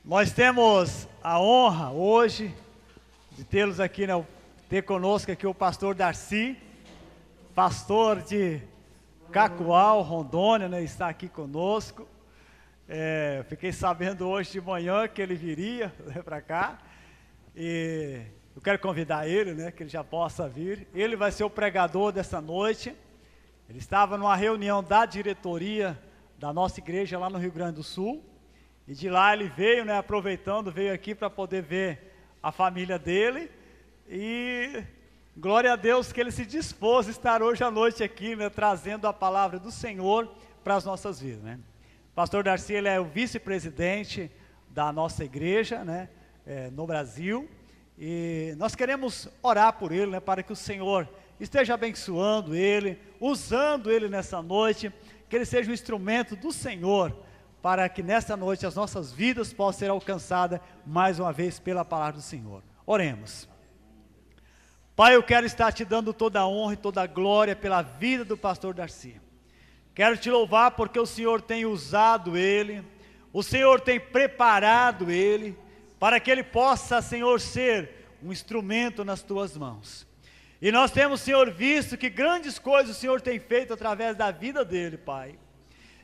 Nós temos a honra hoje de tê-los aqui, né, ter conosco aqui o pastor Darcy, pastor de Cacoal, Rondônia, né, está aqui conosco. Fiquei sabendo hoje de manhã que ele viria para cá e eu quero convidar ele, né, que ele já possa vir. Ele vai ser o pregador dessa noite. Ele estava numa reunião da diretoria da nossa igreja lá no Rio Grande do Sul. E de lá ele veio, né, aproveitando, veio aqui para poder ver a família dele. E glória a Deus que ele se dispôs a estar hoje à noite aqui, né, trazendo a palavra do Senhor para as nossas vidas, né. Pastor Darcy, ele é o vice-presidente da nossa igreja, né, no Brasil. E nós queremos orar por ele, né, para que o Senhor esteja abençoando ele, usando ele nessa noite, que ele seja um instrumento do Senhor, para que nessa noite as nossas vidas possam ser alcançadas mais uma vez pela palavra do Senhor. Oremos. Pai, eu quero estar te dando toda a honra e toda a glória pela vida do pastor Darcy. Quero te louvar porque o Senhor tem usado ele, o Senhor tem preparado ele, para que ele possa, Senhor, ser um instrumento nas tuas mãos. E nós temos, Senhor, visto que grandes coisas o Senhor tem feito através da vida dele, Pai.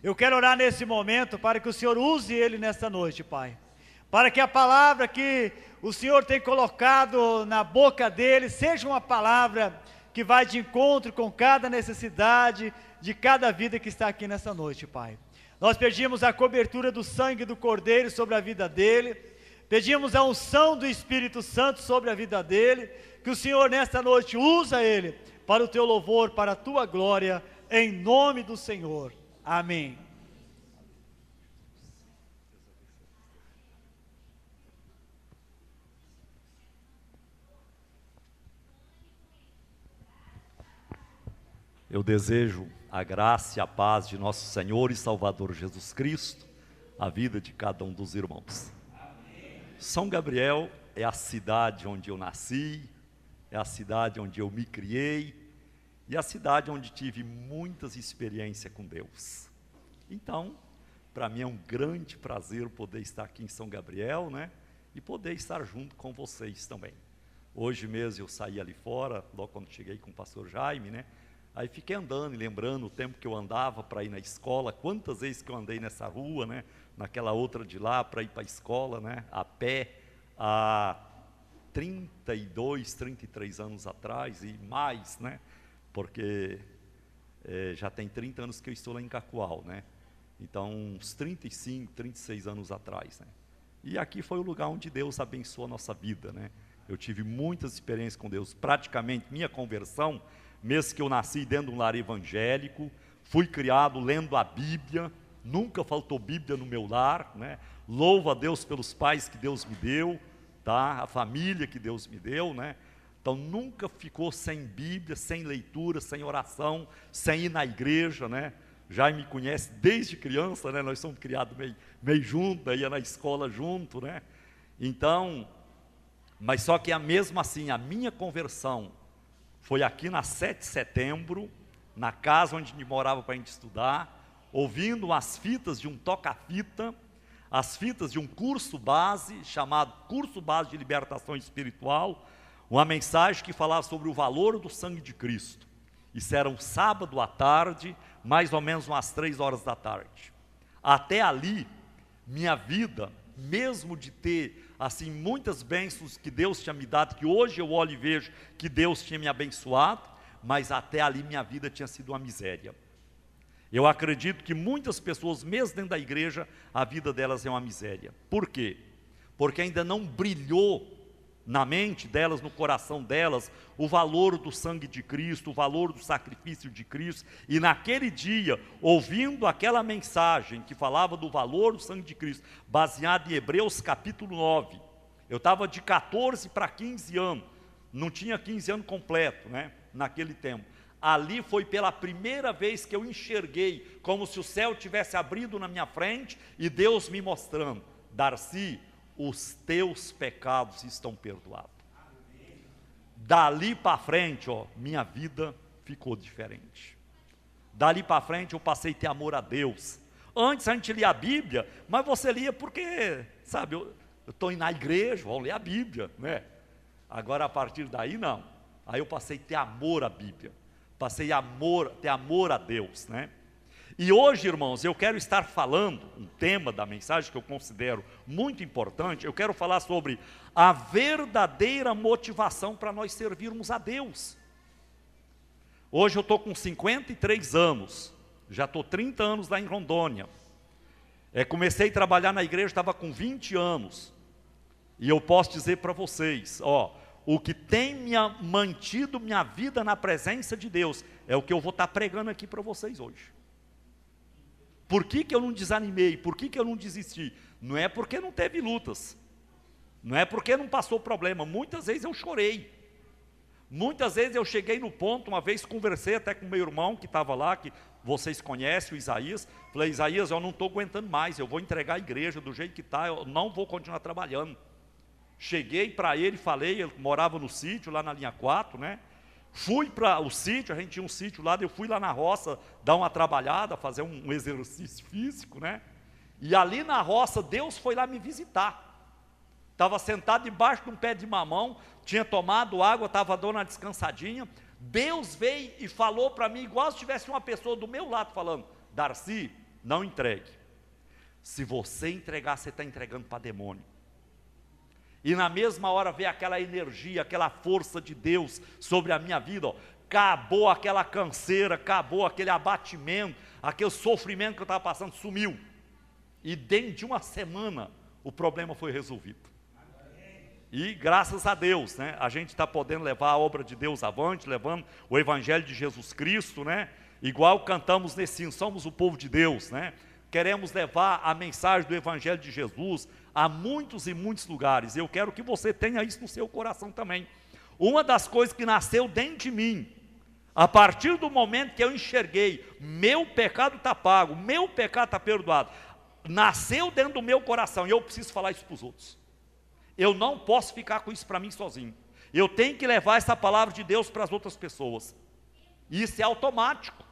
Eu quero orar nesse momento para que o Senhor use ele nesta noite, Pai. Para que a palavra que o Senhor tem colocado na boca dele seja uma palavra que vai de encontro com cada necessidade de cada vida que está aqui nessa noite, Pai. Nós pedimos a cobertura do sangue do Cordeiro sobre a vida dele, pedimos a unção do Espírito Santo sobre a vida dele, que o Senhor nesta noite usa ele para o teu louvor, para a tua glória, em nome do Senhor. Amém. Eu desejo a graça e a paz de nosso Senhor e Salvador Jesus Cristo, a vida de cada um dos irmãos. Amém. São Gabriel é a cidade onde eu nasci, é a cidade onde eu me criei, e a cidade onde tive muitas experiências com Deus. Então, para mim é um grande prazer poder estar aqui em São Gabriel, né? E poder estar junto com vocês também. Hoje mesmo eu saí ali fora, logo quando cheguei com o pastor Jaime, né? Aí fiquei andando e lembrando o tempo que eu andava para ir na escola, quantas vezes que eu andei nessa rua, né? Naquela outra de lá para ir para a escola, né? A pé, há 32, 33 anos atrás e mais, né? Porque já tem 30 anos que eu estou lá em Cacoal, né? Então, uns 35, 36 anos atrás, né? E aqui foi o lugar onde Deus abençoou a nossa vida, né? Eu tive muitas experiências com Deus, praticamente minha conversão, mesmo que eu nasci dentro de um lar evangélico, fui criado lendo a Bíblia, nunca faltou Bíblia no meu lar, né? Louvo a Deus pelos pais que Deus me deu, tá? A família que Deus me deu, né? Então nunca ficou sem Bíblia, sem leitura, sem oração, sem ir na igreja, né? Já me conhece desde criança, né? Nós somos criados meio juntos, ia na escola junto, né? Então, mas só que mesmo assim, a minha conversão foi aqui na 7 de setembro, na casa onde morava para a gente estudar, ouvindo as fitas de um toca-fita, as fitas de um curso base, chamado Curso Base de Libertação Espiritual, uma mensagem que falava sobre o valor do sangue de Cristo. Isso era um sábado à tarde, mais ou menos umas 3 horas da tarde. Até ali, minha vida, mesmo de ter, assim, muitas bênçãos que Deus tinha me dado, que hoje eu olho e vejo que Deus tinha me abençoado, mas até ali minha vida tinha sido uma miséria. Eu acredito que muitas pessoas, mesmo dentro da igreja, a vida delas é uma miséria. Por quê? Porque ainda não brilhou na mente delas, no coração delas, o valor do sangue de Cristo, o valor do sacrifício de Cristo. E naquele dia, ouvindo aquela mensagem que falava do valor do sangue de Cristo, baseado em Hebreus capítulo 9, eu estava de 14 para 15 anos, não tinha 15 anos completo, né, naquele tempo. Ali foi pela primeira vez que eu enxerguei, como se o céu tivesse abrido na minha frente, e Deus me mostrando: Darcy, os teus pecados estão perdoados. Amém. Dali para frente, ó, minha vida ficou diferente. Dali para frente eu passei a ter amor a Deus. Antes a gente lia a Bíblia, mas você lia porque, sabe, eu estou indo na igreja, vou ler a Bíblia, né? Agora a partir daí não. Aí eu passei a ter amor à Bíblia, passei a ter amor a Deus, né? E hoje, irmãos, eu quero estar falando, um tema da mensagem que eu considero muito importante, eu quero falar sobre a verdadeira motivação para nós servirmos a Deus. Hoje eu estou com 53 anos, já estou 30 anos lá em Rondônia. Comecei a trabalhar na igreja, estava com 20 anos. E eu posso dizer para vocês, o que tem mantido minha vida na presença de Deus, é o que eu vou estar pregando aqui para vocês hoje. Por que eu não desanimei? Por que eu não desisti? Não é porque não teve lutas, não é porque não passou problema. Muitas vezes eu chorei, muitas vezes eu cheguei no ponto, uma vez conversei até com meu irmão que estava lá, que vocês conhecem, o Isaías. Falei: Isaías, eu não estou aguentando mais, eu vou entregar a igreja do jeito que está, eu não vou continuar trabalhando. Cheguei para ele, falei, ele morava no sítio, lá na linha 4, né? Fui para o sítio, a gente tinha um sítio lá, eu fui lá na roça, dar uma trabalhada, fazer um exercício físico, né? E ali na roça, Deus foi lá me visitar. Estava sentado debaixo de um pé de mamão, tinha tomado água, estava dando uma descansadinha. Deus veio e falou para mim, igual se tivesse uma pessoa do meu lado falando: Darcy, não entregue. Se você entregar, você está entregando para demônio. E na mesma hora veio aquela energia, aquela força de Deus sobre a minha vida, acabou aquela canseira, acabou aquele abatimento, aquele sofrimento que eu estava passando, sumiu. E dentro de uma semana, o problema foi resolvido. E graças a Deus, né, a gente está podendo levar a obra de Deus avante, levando o Evangelho de Jesus Cristo, né, igual cantamos nesse hino, somos o povo de Deus, né, queremos levar a mensagem do Evangelho de Jesus a muitos e muitos lugares. Eu quero que você tenha isso no seu coração também. Uma das coisas que nasceu dentro de mim, a partir do momento que eu enxerguei, meu pecado está pago, meu pecado está perdoado, nasceu dentro do meu coração, e eu preciso falar isso para os outros. Eu não posso ficar com isso para mim sozinho. Eu tenho que levar essa palavra de Deus para as outras pessoas. Isso é automático.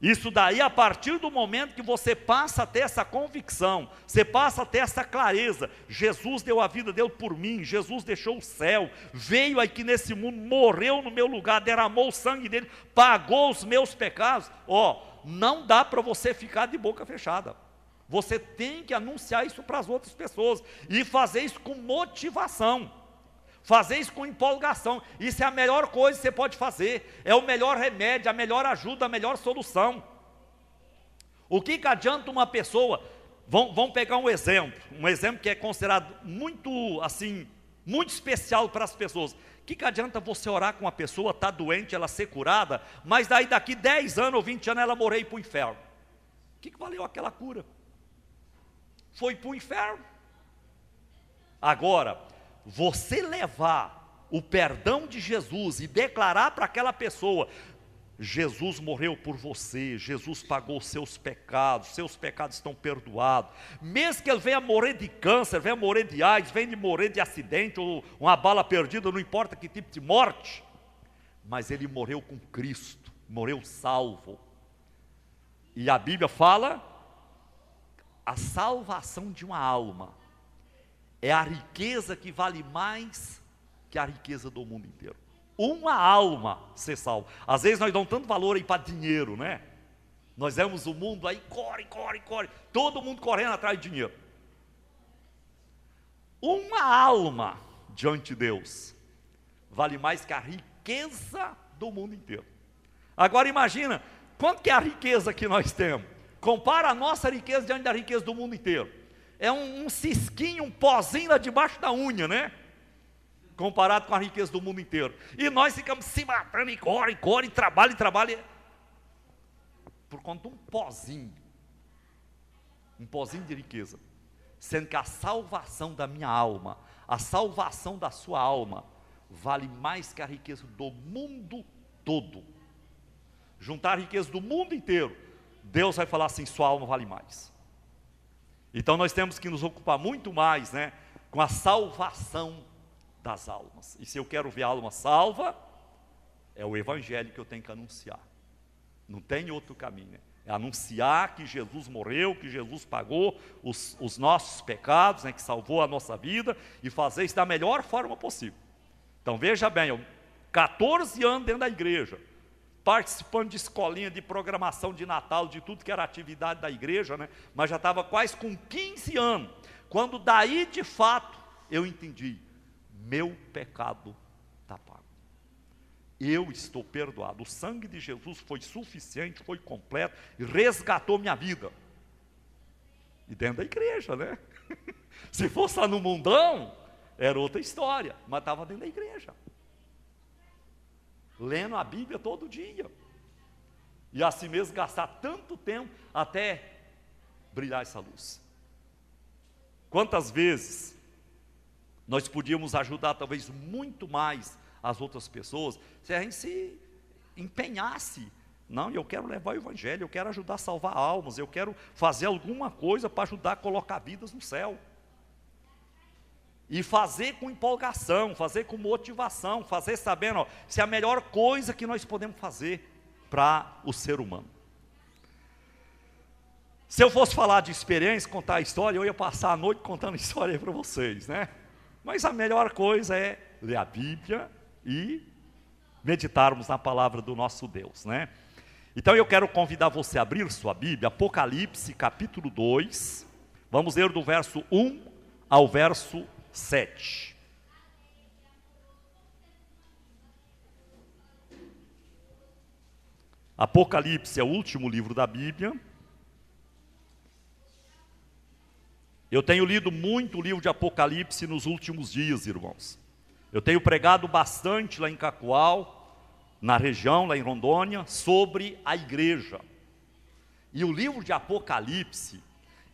Isso daí, a partir do momento que você passa a ter essa convicção, você passa a ter essa clareza: Jesus deu a vida dele por mim, Jesus deixou o céu, veio aqui nesse mundo, morreu no meu lugar, derramou o sangue dele, pagou os meus pecados. Não dá para você ficar de boca fechada. Você tem que anunciar isso para as outras pessoas, e fazer isso com motivação, fazer isso com empolgação. Isso é a melhor coisa que você pode fazer, é o melhor remédio, a melhor ajuda, a melhor solução. O que adianta uma pessoa, vamos pegar um exemplo que é considerado muito, assim, muito especial para as pessoas. O que adianta você orar com uma pessoa, está doente, ela ser curada, mas daí daqui 10 anos ou 20 anos ela morrer e ir para o inferno? O que valeu aquela cura? Foi para o inferno. Agora, você levar o perdão de Jesus e declarar para aquela pessoa: Jesus morreu por você, Jesus pagou os seus pecados estão perdoados. Mesmo que ele venha morrer de câncer, venha morrer de AIDS, venha morrer de acidente, ou uma bala perdida, não importa que tipo de morte, mas ele morreu com Cristo, morreu salvo. E a Bíblia fala: a salvação de uma alma é a riqueza que vale mais que a riqueza do mundo inteiro. Uma alma ser salva. Às vezes nós damos tanto valor aí para dinheiro, né? Nós vemos o mundo aí, corre, todo mundo correndo atrás de dinheiro. Uma alma diante de Deus vale mais que a riqueza do mundo inteiro. Agora imagina, quanto que é a riqueza que nós temos? Compara a nossa riqueza diante da riqueza do mundo inteiro. É um cisquinho, um pozinho lá debaixo da unha, né? Comparado com a riqueza do mundo inteiro. E nós ficamos se matando e corre, trabalha. Por conta de um pozinho de riqueza. Sendo que a salvação da minha alma, a salvação da sua alma, vale mais que a riqueza do mundo todo. Juntar a riqueza do mundo inteiro, Deus vai falar assim: sua alma vale mais. Então nós temos que nos ocupar muito mais, né, com a salvação das almas. E se eu quero ver a alma salva, é o Evangelho que eu tenho que anunciar. Não tem outro caminho, né? É anunciar que Jesus morreu, que Jesus pagou os nossos pecados, né, que salvou a nossa vida, e fazer isso da melhor forma possível. Então veja bem, eu 14 anos dentro da igreja, participando de escolinha, de programação de Natal, de tudo que era atividade da igreja, né? Mas já estava quase com 15 anos, quando daí de fato eu entendi, meu pecado está pago. Eu estou perdoado, o sangue de Jesus foi suficiente, foi completo, e resgatou minha vida. E dentro da igreja, né? Se fosse lá no mundão, era outra história, mas estava dentro da igreja. Lendo a Bíblia todo dia. E assim mesmo gastar tanto tempo até brilhar essa luz. Quantas vezes nós podíamos ajudar talvez muito mais as outras pessoas, se a gente se empenhasse. Não, eu quero levar o evangelho, eu quero ajudar a salvar almas, eu quero fazer alguma coisa para ajudar a colocar vidas no céu. E fazer com empolgação, fazer com motivação, fazer sabendo, se é a melhor coisa que nós podemos fazer para o ser humano. Se eu fosse falar de experiência, contar a história, eu ia passar a noite contando história para vocês, né? Mas a melhor coisa é ler a Bíblia e meditarmos na palavra do nosso Deus, né? Então eu quero convidar você a abrir sua Bíblia, Apocalipse capítulo 2, vamos ler do verso 1 ao verso 7. Apocalipse é o último livro da Bíblia. Eu tenho lido muito o livro de Apocalipse nos últimos dias, irmãos. Eu tenho pregado bastante lá em Cacoal, na região, lá em Rondônia, sobre a igreja. E o livro de Apocalipse,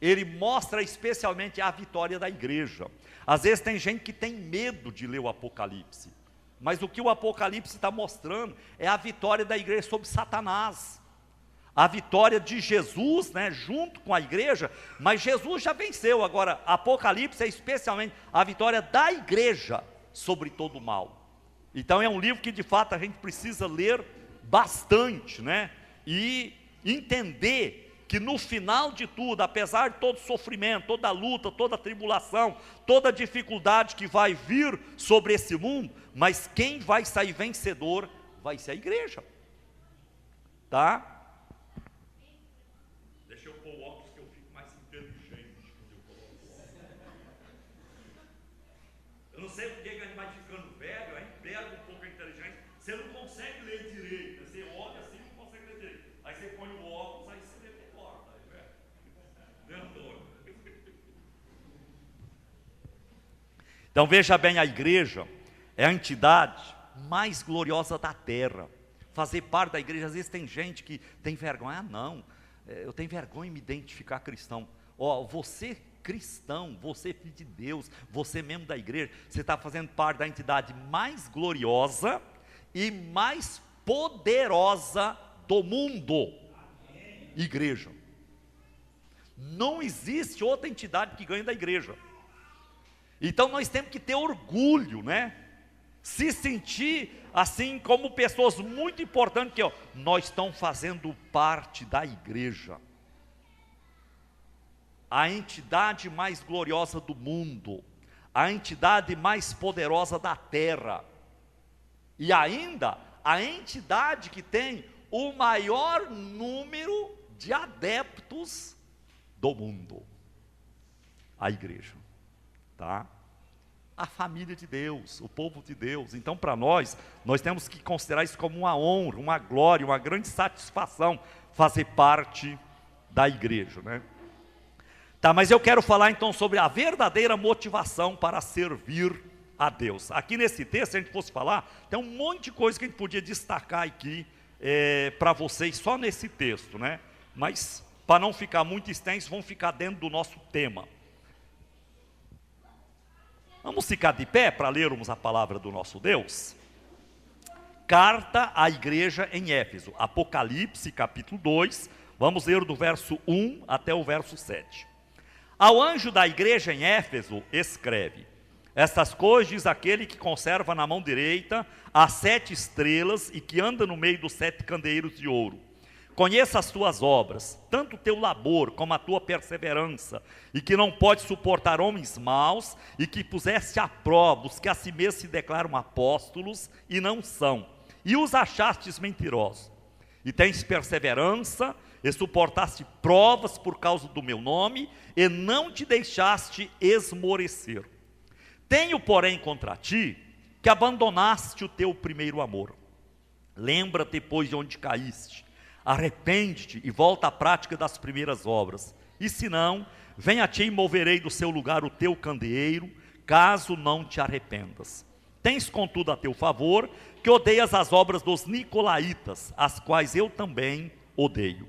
ele mostra especialmente a vitória da igreja. Às vezes tem gente que tem medo de ler o Apocalipse, mas o que o Apocalipse está mostrando é a vitória da igreja sobre Satanás. A vitória de Jesus, né, junto com a igreja, mas Jesus já venceu. Agora, Apocalipse é especialmente a vitória da igreja sobre todo o mal. Então é um livro que de fato a gente precisa ler bastante, né, e entender que no final de tudo, apesar de todo sofrimento, toda luta, toda tribulação, toda dificuldade que vai vir sobre esse mundo, mas quem vai sair vencedor vai ser a igreja, tá? Eu não sei porque que a gente vai ficando velho, a gente perde um pouco a inteligência, você não consegue ler direito, você olha assim e não consegue ler direito, aí você põe o óculos, aí você lê melhor, Então veja bem, a igreja é a entidade mais gloriosa da terra. Fazer parte da igreja, às vezes tem gente que tem vergonha, não, eu tenho vergonha de me identificar cristão. Você cristão, você filho de Deus, você membro da igreja, você está fazendo parte da entidade mais gloriosa e mais poderosa do mundo. Igreja. Não existe outra entidade que ganhe da igreja. Então nós temos que ter orgulho, né? Se sentir assim como pessoas muito importantes, que nós estamos fazendo parte da igreja. A entidade mais gloriosa do mundo, a entidade mais poderosa da terra, e ainda a entidade que tem o maior número de adeptos do mundo, a igreja, tá? A família de Deus, o povo de Deus. Então para nós temos que considerar isso como uma honra, uma glória, uma grande satisfação, fazer parte da igreja, né? Tá, mas eu quero falar então sobre a verdadeira motivação para servir a Deus. Aqui nesse texto, se a gente fosse falar, tem um monte de coisa que a gente podia destacar aqui para vocês, só nesse texto, né? Mas, para não ficar muito extenso, vamos ficar dentro do nosso tema. Vamos ficar de pé para lermos a palavra do nosso Deus? Carta à igreja em Éfeso, Apocalipse capítulo 2, vamos ler do verso 1 até o verso 7. Ao anjo da igreja em Éfeso escreve: estas coisas diz aquele que conserva na mão direita as 7 estrelas e que anda no meio dos 7 candeeiros de ouro. Conheça as tuas obras, tanto o teu labor como a tua perseverança, e que não pode suportar homens maus, e que puseste à prova os que a si mesmos se declaram apóstolos e não são, e os achastes mentirosos. E tens perseverança, e suportaste provas por causa do meu nome, e não te deixaste esmorecer. Tenho, porém, contra ti, que abandonaste o teu primeiro amor. Lembra-te, pois, de onde caíste, arrepende-te e volta à prática das primeiras obras. E se não, vem a ti e moverei do seu lugar o teu candeeiro, caso não te arrependas. Tens, contudo, a teu favor, que odeias as obras dos nicolaítas, as quais eu também odeio.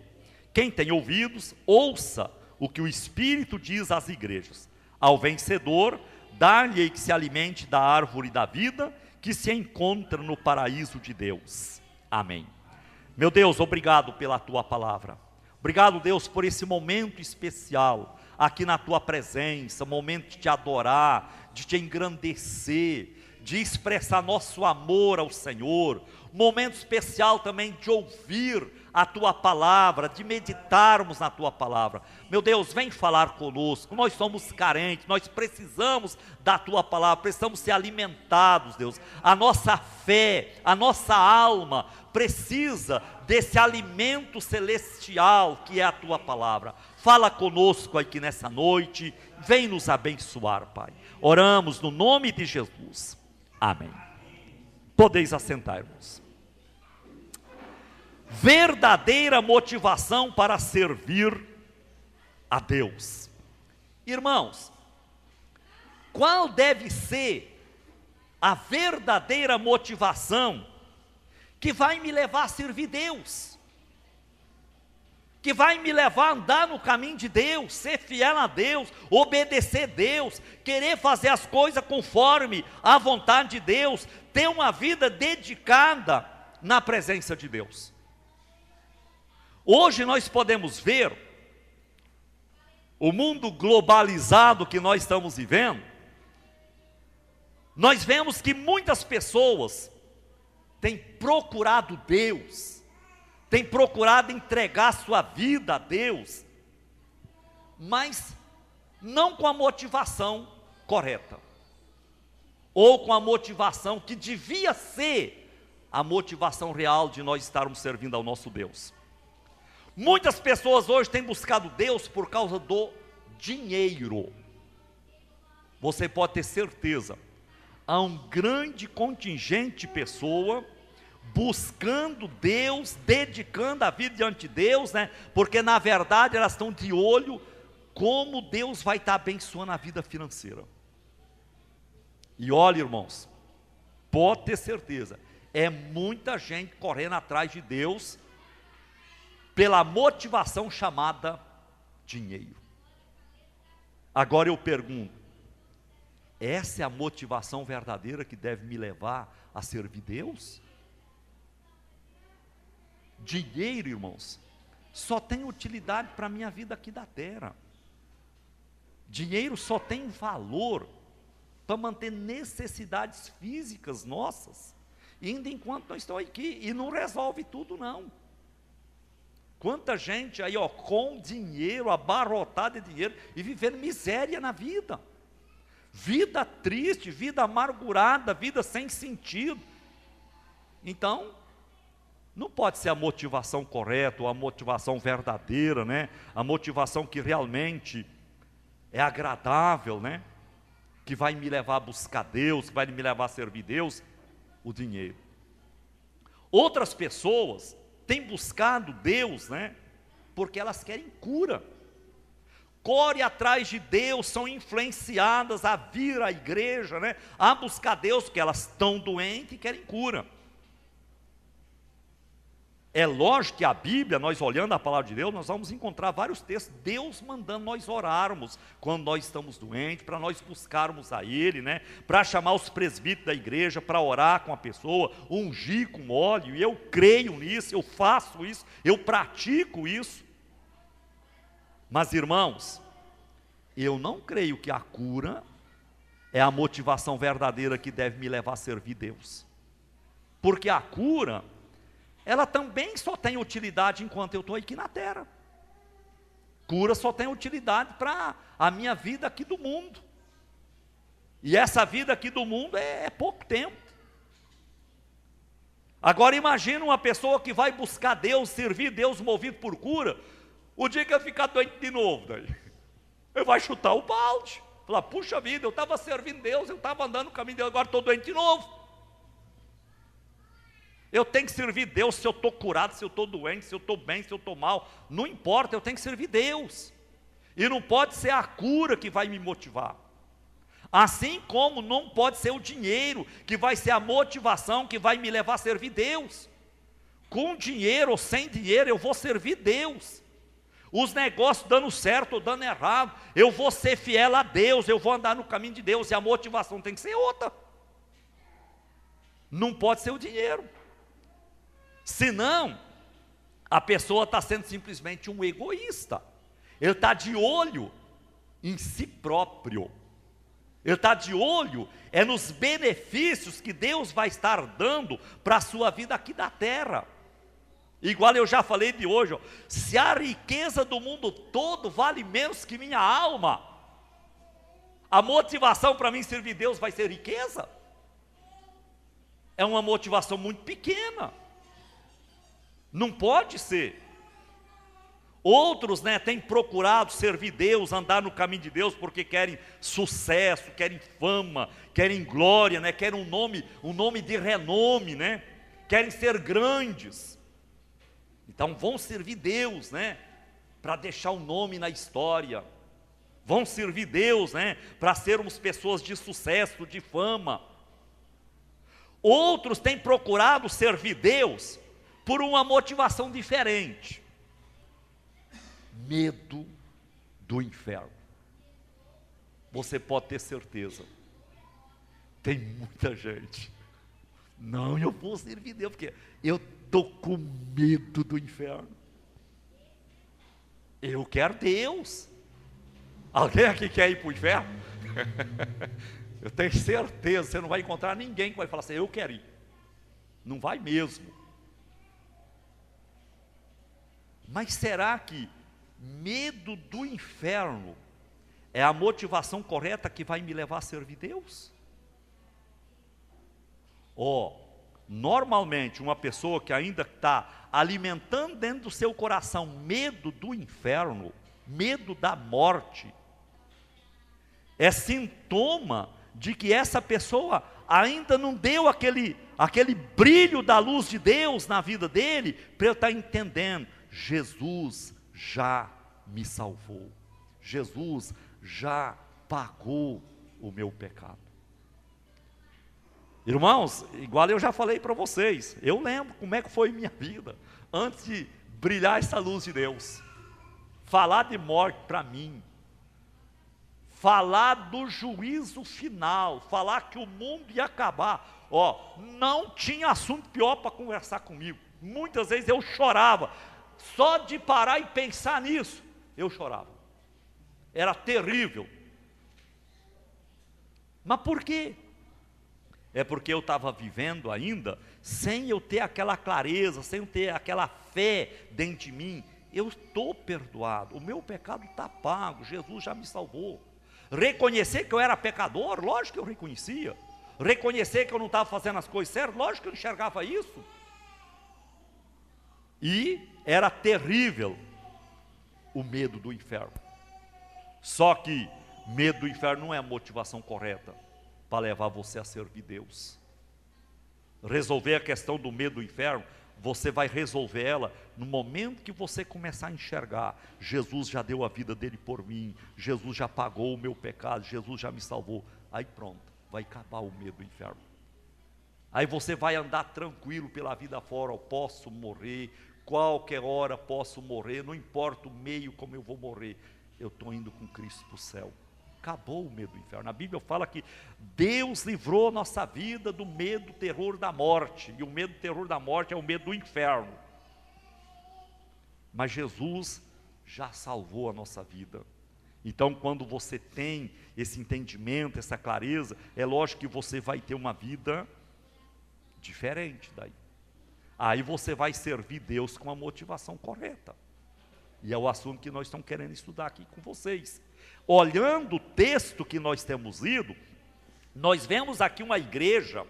Quem tem ouvidos, ouça o que o Espírito diz às igrejas. Ao vencedor, dá-lhe que se alimente da árvore da vida, que se encontra no paraíso de Deus. Amém. Meu Deus, obrigado pela tua palavra. Obrigado, Deus, por esse momento especial aqui na tua presença, momento de te adorar, de te engrandecer, de expressar nosso amor ao Senhor, momento especial também de ouvir a tua palavra, de meditarmos na tua palavra. Meu Deus, vem falar conosco, nós somos carentes, nós precisamos da tua palavra, precisamos ser alimentados, Deus. A nossa fé, a nossa alma precisa desse alimento celestial que é a tua palavra. Fala conosco aqui nessa noite, vem nos abençoar, Pai. Oramos no nome de Jesus. Amém. Podeis assentar, irmãos. Verdadeira motivação para servir a Deus. Irmãos, qual deve ser a verdadeira motivação que vai me levar a servir Deus? Que vai me levar a andar no caminho de Deus, ser fiel a Deus, obedecer a Deus, querer fazer as coisas conforme a vontade de Deus, ter uma vida dedicada na presença de Deus. Hoje nós podemos ver o mundo globalizado que nós estamos vivendo. Nós vemos que muitas pessoas têm procurado Deus, têm procurado entregar sua vida a Deus, mas não com a motivação correta, ou com a motivação que devia ser a motivação real de nós estarmos servindo ao nosso Deus. Muitas pessoas hoje têm buscado Deus por causa do dinheiro. Você pode ter certeza, há um grande contingente de pessoa buscando Deus, dedicando a vida diante de Deus, né? Porque na verdade elas estão de olho como Deus vai estar abençoando a vida financeira. E olha, irmãos, pode ter certeza, é muita gente correndo atrás de Deus pela motivação chamada dinheiro. Agora eu pergunto, essa é a motivação verdadeira que deve me levar a servir Deus? Dinheiro, irmãos, só tem utilidade para a minha vida aqui da terra. Dinheiro só tem valor para manter necessidades físicas nossas, ainda enquanto nós estamos aqui, e não resolve tudo não. Quanta gente aí, ó, com dinheiro, abarrotada de dinheiro, e vivendo miséria na vida. Vida triste, vida amargurada, vida sem sentido. Então, não pode ser a motivação correta, ou a motivação verdadeira, né? A motivação que realmente é agradável, né? Que vai me levar a buscar Deus, que vai me levar a servir Deus, o dinheiro. Outras pessoas têm buscado Deus, né? Porque elas querem cura. Correm atrás de Deus, são influenciadas a vir à igreja, né? A buscar Deus, porque elas estão doentes e querem cura. É lógico que a Bíblia, nós olhando a palavra de Deus, nós vamos encontrar vários textos, Deus mandando nós orarmos quando nós estamos doentes, para nós buscarmos a Ele, né? Para chamar os presbíteros da igreja, para orar com a pessoa, ungir com óleo, e eu creio nisso, eu faço isso, eu pratico isso. Mas irmãos, eu não creio que a cura é a motivação verdadeira que deve me levar a servir Deus. Porque a cura ela também só tem utilidade enquanto eu estou aqui na terra. Cura só tem utilidade para a minha vida aqui do mundo. E essa vida aqui do mundo é pouco tempo. Agora imagina uma pessoa que vai buscar Deus, servir Deus movido por cura, o dia que eu ficar doente de novo, daí, ele vai chutar o balde, falar, puxa vida, eu estava servindo Deus, eu estava andando no caminho de Deus, agora estou doente de novo. Eu tenho que servir Deus se eu estou curado, se eu estou doente, se eu estou bem, se eu estou mal, não importa, eu tenho que servir Deus. E não pode ser a cura que vai me motivar. Assim como não pode ser o dinheiro que vai ser a motivação que vai me levar a servir Deus. Com dinheiro ou sem dinheiro eu vou servir Deus. Os negócios dando certo ou dando errado, eu vou ser fiel a Deus, eu vou andar no caminho de Deus, e a motivação tem que ser outra. Não pode ser o dinheiro. Senão, a pessoa está sendo simplesmente um egoísta. Ele está de olho em si próprio. Ele está de olho nos benefícios que Deus vai estar dando para a sua vida aqui da terra. Igual eu já falei de hoje, ó, se a riqueza do mundo todo vale menos que minha alma, a motivação para mim servir Deus vai ser riqueza? É uma motivação muito pequena. Não pode ser. Outros, têm procurado servir Deus, andar no caminho de Deus, porque querem sucesso, querem fama, querem glória, querem um nome de renome, querem ser grandes. Então vão servir Deus, para deixar o nome na história. Vão servir Deus, para sermos pessoas de sucesso, de fama. Outros têm procurado servir Deus por uma motivação diferente. Medo do inferno. Você pode ter certeza, tem muita gente, não, eu vou servir Deus, porque eu estou com medo do inferno. Eu quero Deus. Alguém aqui quer ir para o inferno? Eu tenho certeza, você não vai encontrar ninguém que vai falar assim, eu quero ir. Não vai mesmo. Mas será que medo do inferno é a motivação correta que vai me levar a servir Deus? Normalmente uma pessoa que ainda está alimentando dentro do seu coração medo do inferno, medo da morte, é sintoma de que essa pessoa ainda não deu aquele brilho da luz de Deus na vida dele, para ele estar entendendo, Jesus já me salvou, Jesus já pagou o meu pecado. Irmãos, igual eu já falei para vocês, eu lembro como é que foi minha vida, antes de brilhar essa luz de Deus. Falar de morte para mim, falar do juízo final, falar que o mundo ia acabar, não tinha assunto pior para conversar comigo. Muitas vezes eu chorava, só de parar e pensar nisso, eu chorava. Era terrível. Mas por quê? É porque eu estava vivendo ainda, sem eu ter aquela clareza, sem eu ter aquela fé dentro de mim. Eu estou perdoado, o meu pecado está pago, Jesus já me salvou. Reconhecer que eu era pecador, lógico que eu reconhecia. Reconhecer que eu não estava fazendo as coisas certas, lógico que eu enxergava isso. E era terrível o medo do inferno. Só que medo do inferno não é a motivação correta para levar você a servir Deus. Resolver a questão do medo do inferno, você vai resolver ela no momento que você começar a enxergar, Jesus já deu a vida dele por mim, Jesus já pagou o meu pecado, Jesus já me salvou. Aí pronto, vai acabar o medo do inferno. Aí você vai andar tranquilo pela vida fora, eu posso morrer, qualquer hora posso morrer, não importa o meio como eu vou morrer, eu estou indo com Cristo para o céu. Acabou o medo do inferno. A Bíblia fala que Deus livrou a nossa vida do medo, do terror da morte. E o medo, do terror da morte é o medo do inferno. Mas Jesus já salvou a nossa vida. Então quando você tem esse entendimento, essa clareza, é lógico que você vai ter uma vida diferente daí. aí você vai servir Deus com a motivação correta. E é o assunto que nós estamos querendo estudar aqui com vocês. Olhando o texto que nós temos lido, nós vemos aqui uma igreja,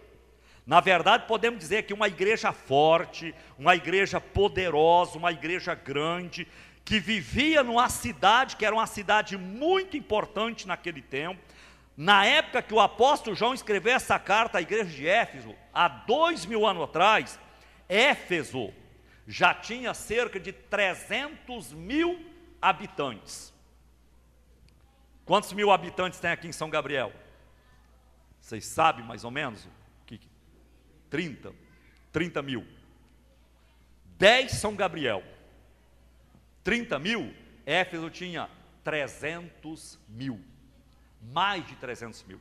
na verdade podemos dizer que uma igreja forte, uma igreja poderosa, uma igreja grande, que vivia numa cidade, que era uma cidade muito importante naquele tempo. Na época que o apóstolo João escreveu essa carta à igreja de Éfeso, há 2000 anos atrás, Éfeso já tinha cerca de 300.000 habitantes. Quantos mil habitantes tem aqui em São Gabriel? Vocês sabem mais ou menos? 30 mil. 10 São Gabriel. 30 mil, Éfeso tinha 300 mil. Mais de 300 mil.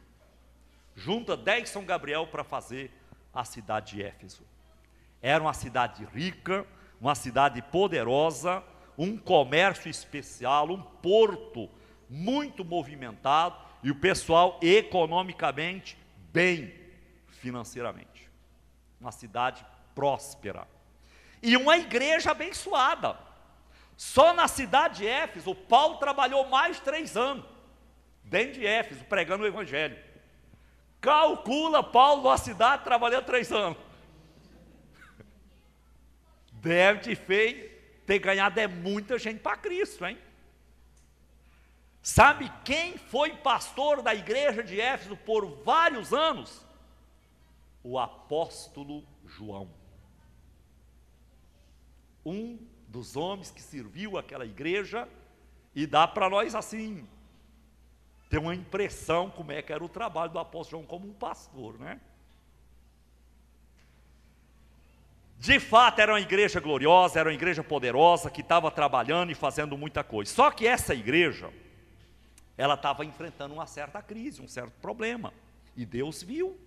Junta 10 São Gabriel para fazer a cidade de Éfeso. Era uma cidade rica, uma cidade poderosa, um comércio especial, um porto muito movimentado, e o pessoal economicamente bem financeiramente. Uma cidade próspera. E uma igreja abençoada. Só na cidade de Éfeso, Paulo trabalhou mais de 3 anos, dentro de Éfeso, pregando o evangelho. Calcula Paulo na cidade trabalhando 3 anos. Deve ter ganhado muita gente para Cristo, hein? Sabe quem foi pastor da igreja de Éfeso por vários anos? O apóstolo João. Um dos homens que serviu aquela igreja, e dá para nós assim, ter uma impressão como é que era o trabalho do apóstolo João como um pastor, né? De fato, era uma igreja gloriosa, era uma igreja poderosa, que estava trabalhando e fazendo muita coisa. Só que essa igreja, ela estava enfrentando uma certa crise, um certo problema. E Deus viu.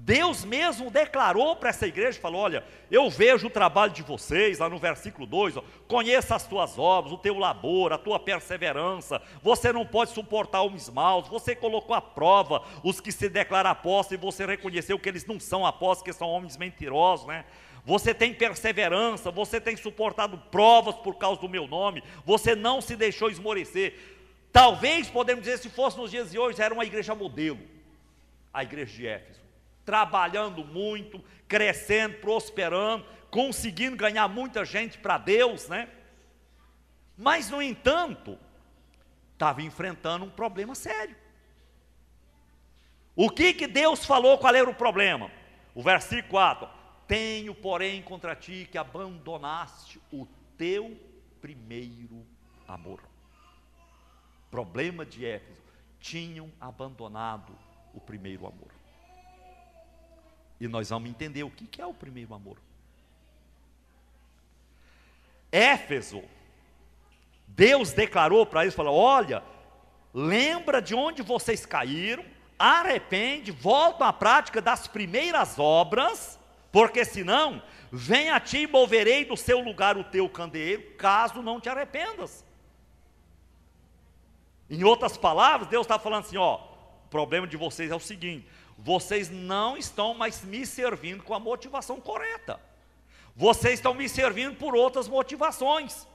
Deus mesmo declarou para essa igreja, falou: olha, eu vejo o trabalho de vocês, lá no versículo 2, conheça as tuas obras, o teu labor, a tua perseverança, você não pode suportar homens maus, você colocou à prova os que se declaram apóstolos, e você reconheceu que eles não são apóstolos, que são homens mentirosos, né? Você tem perseverança, você tem suportado provas por causa do meu nome, você não se deixou esmorecer. Talvez, podemos dizer, se fosse nos dias de hoje, era uma igreja modelo, a igreja de Éfeso, trabalhando muito, crescendo, prosperando, conseguindo ganhar muita gente para Deus, né? Mas, no entanto, estava enfrentando um problema sério. O que Deus falou? Qual era o problema? O versículo 4: tenho, porém, contra ti que abandonaste o teu primeiro amor. Problema de Éfeso: tinham abandonado o primeiro amor. E nós vamos entender o que é o primeiro amor. Éfeso, Deus declarou para eles, falou: olha, lembra de onde vocês caíram, arrepende, volta à prática das primeiras obras, porque senão, vem a ti e moverei do seu lugar o teu candeeiro, caso não te arrependas. Em outras palavras, Deus está falando assim: ó, o problema de vocês é o seguinte: vocês não estão mais me servindo com a motivação correta. Vocês estão me servindo por outras motivações.